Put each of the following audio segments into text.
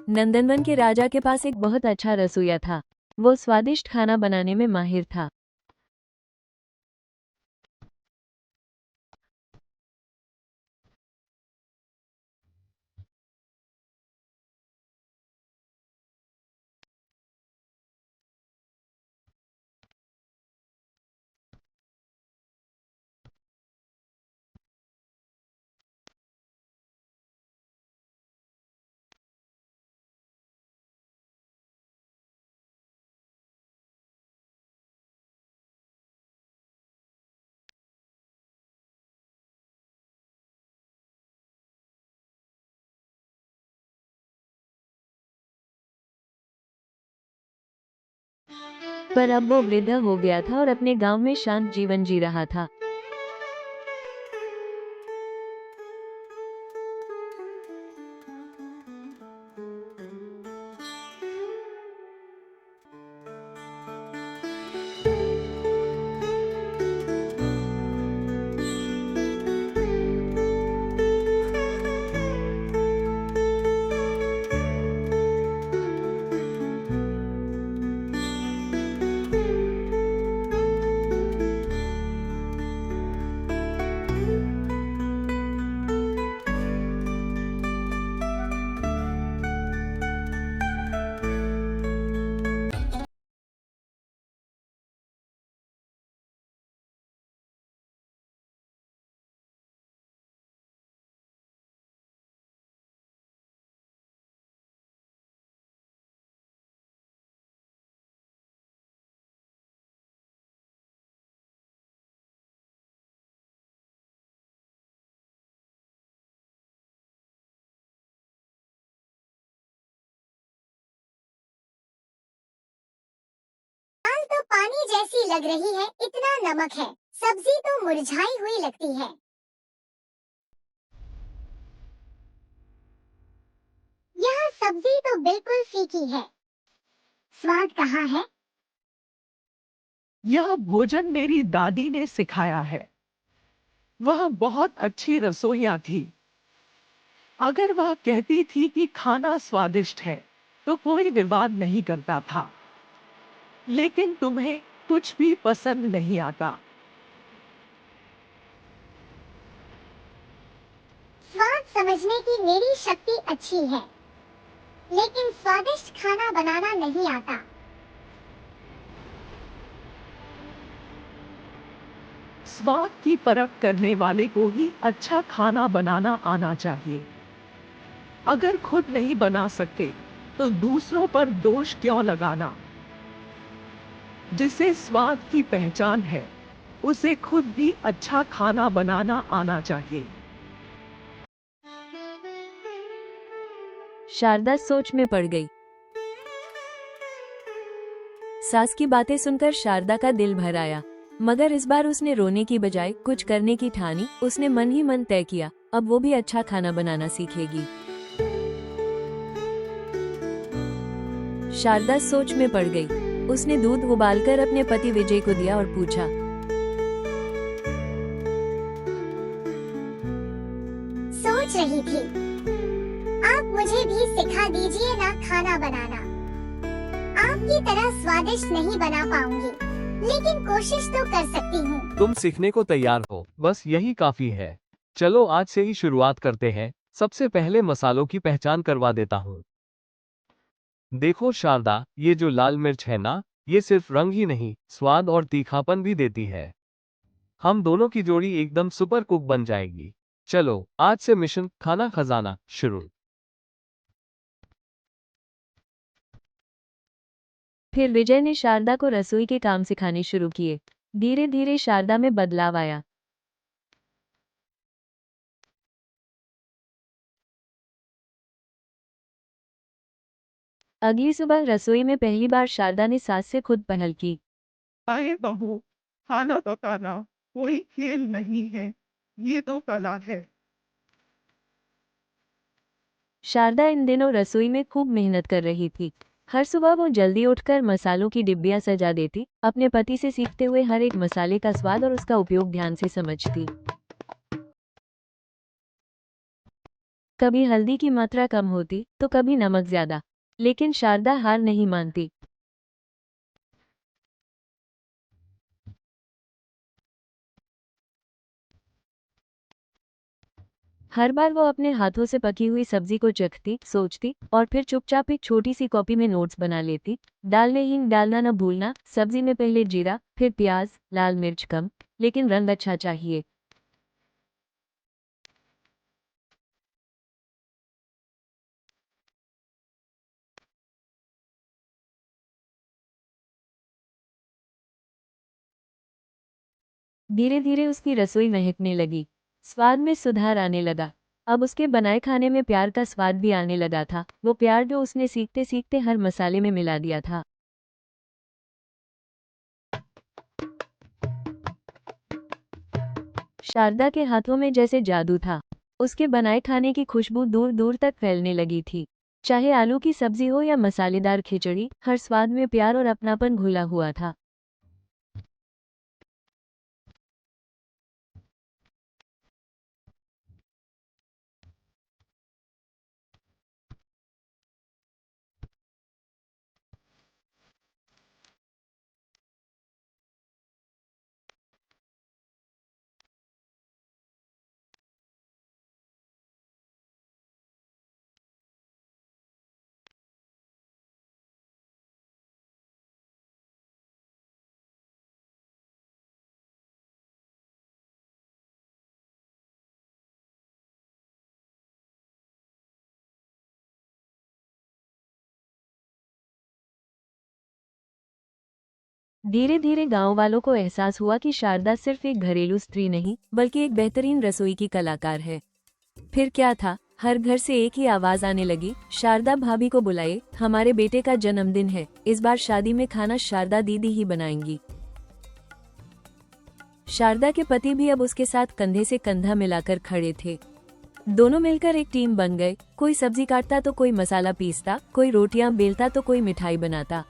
नंदनवन के राजा के पास एक बहुत अच्छा रसोइया था। वो स्वादिष्ट खाना बनाने में माहिर था। पर अब वो वृद्ध हो गया था और अपने गांव में शांत जीवन जी रहा था। तो पानी जैसी लग रही है, इतना नमक है। सब्जी तो मुरझाई हुई लगती है। यह सब्जी तो बिल्कुल फीकी है। स्वाद कहाँ है? यह भोजन मेरी दादी ने सिखाया है। वह बहुत अच्छी रसोइया थी। अगर वह कहती थी कि खाना स्वादिष्ट है, तो कोई विवाद नहीं करता था। लेकिन तुम्हें कुछ भी पसंद नहीं आता। स्वाद समझने की मेरी शक्ति अच्छी है, लेकिन स्वादिष्ट खाना बनाना नहीं आता। स्वाद की परख करने वाले को ही अच्छा खाना बनाना आना चाहिए। अगर खुद नहीं बना सकते, तो दूसरों पर दोष क्यों लगाना? जिसे स्वाद की पहचान है, उसे खुद भी अच्छा खाना बनाना आना चाहिए। शारदा सोच में पड़ गई। सास की बातें सुनकर शारदा का दिल भर आया, मगर इस बार उसने रोने की बजाय कुछ करने की ठानी। उसने मन ही मन तय किया, अब वो भी अच्छा खाना बनाना सीखेगी। शारदा सोच में पड़ गई। उसने दूध उबालकर अपने पति विजय को दिया और पूछा, सोच रही थी, आप मुझे भी सिखा दीजिए ना खाना बनाना। आपकी तरह स्वादिष्ट नहीं बना पाऊंगी, लेकिन कोशिश तो कर सकती हूँ। तुम सीखने को तैयार हो, बस यही काफी है। चलो आज से ही शुरुआत करते हैं। सबसे पहले मसालों की पहचान करवा देता हूँ। देखो शारदा, ये जो लाल मिर्च है ना, ये सिर्फ रंग ही नहीं, स्वाद और तीखापन भी देती है। हम दोनों की जोड़ी एकदम सुपर कुक बन जाएगी। चलो आज से मिशन खाना खजाना शुरू। फिर विजय ने शारदा को रसोई के काम सिखाने शुरू किए। धीरे धीरे शारदा में बदलाव आया। अगली सुबह रसोई में पहली बार शारदा ने सास से खुद पहल की। अरे बहू, खाना पकाना कोई खेल नहीं है, ये तो कला है। शारदा इन दिनों रसोई में खूब मेहनत कर रही थी। हर सुबह वो जल्दी उठकर मसालों की डिब्बियां सजा देती, अपने पति से सीखते हुए हर एक मसाले का स्वाद और उसका उपयोग ध्यान से समझती। कभी हल्दी की मात्रा कम होती तो कभी नमक ज्यादा, लेकिन शारदा हार नहीं मानती। हर बार वो अपने हाथों से पकी हुई सब्जी को चखती, सोचती और फिर चुपचाप एक छोटी सी कॉपी में नोट्स बना लेती। दाल में हींग डालना न भूलना, सब्जी में पहले जीरा, फिर प्याज, लाल मिर्च कम, लेकिन रंग अच्छा चाहिए। धीरे धीरे उसकी रसोई महकने लगी, स्वाद में सुधार आने लगा। अब उसके बनाए खाने में प्यार का स्वाद भी आने लगा था, वो प्यार जो उसने सीखते सीखते हर मसाले में मिला दिया था। शारदा के हाथों में जैसे जादू था। उसके बनाए खाने की खुशबू दूर दूर तक फैलने लगी थी। चाहे आलू की सब्जी हो या मसालेदार खिचड़ी, हर स्वाद में प्यार और अपनापन घुला हुआ था। धीरे धीरे गांव वालों को एहसास हुआ कि शारदा सिर्फ एक घरेलू स्त्री नहीं, बल्कि एक बेहतरीन रसोई की कलाकार है। फिर क्या था, हर घर से एक ही आवाज आने लगी, शारदा भाभी को बुलाए, हमारे बेटे का जन्मदिन है, इस बार शादी में खाना शारदा दीदी ही बनाएंगी। शारदा के पति भी अब उसके साथ कंधे से कंधा मिलाकर खड़े थे। दोनों मिलकर एक टीम बन गए। कोई सब्जी काटता तो कोई मसाला पीसता, कोई रोटियां बेलता तो कोई मिठाई बनाता।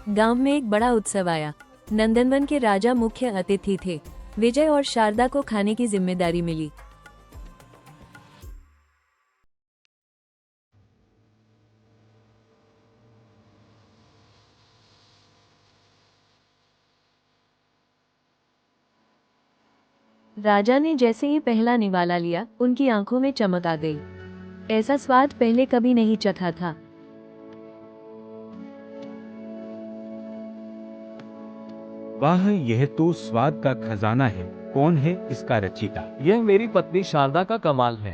गांव में एक बड़ा उत्सव आया। नंदनवन के राजा मुख्य अतिथि थे। विजय और शारदा को खाने की जिम्मेदारी मिली। राजा ने जैसे ही पहला निवाला लिया, उनकी आंखों में चमक आ गई। ऐसा स्वाद पहले कभी नहीं चखा था। वाह, यह तो स्वाद का खजाना है। कौन है इसका रचयिता? यह मेरी पत्नी शारदा का कमाल है।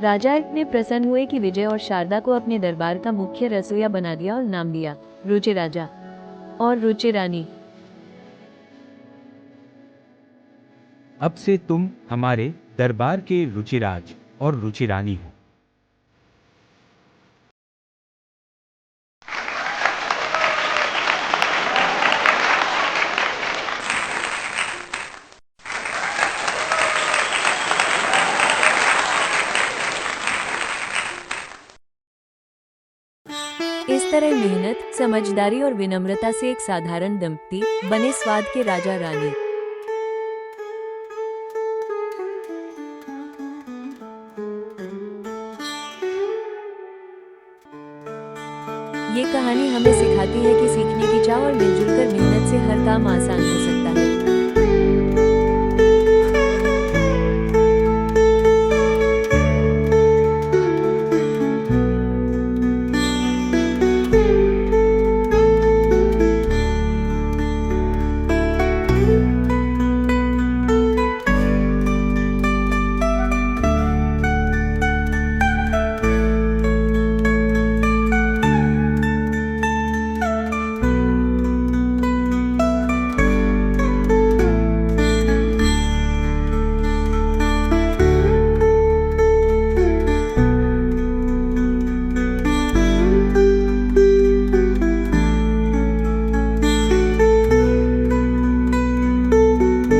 राजा इतने प्रसन्न हुए कि विजय और शारदा को अपने दरबार का मुख्य रसोइया बना दिया और नाम दिया रुचि राजा और रुचि रानी। अब से तुम हमारे दरबार के रुचिराज और रुचिरानी हो। इस तरह मेहनत, समझदारी और विनम्रता से एक साधारण दंपति बने स्वाद के राजा रानी। ये कहानी हमें सिखाती है कि सीखने की चाह और मिलजुल कर मेहनत से हर काम आसान हो सकता है।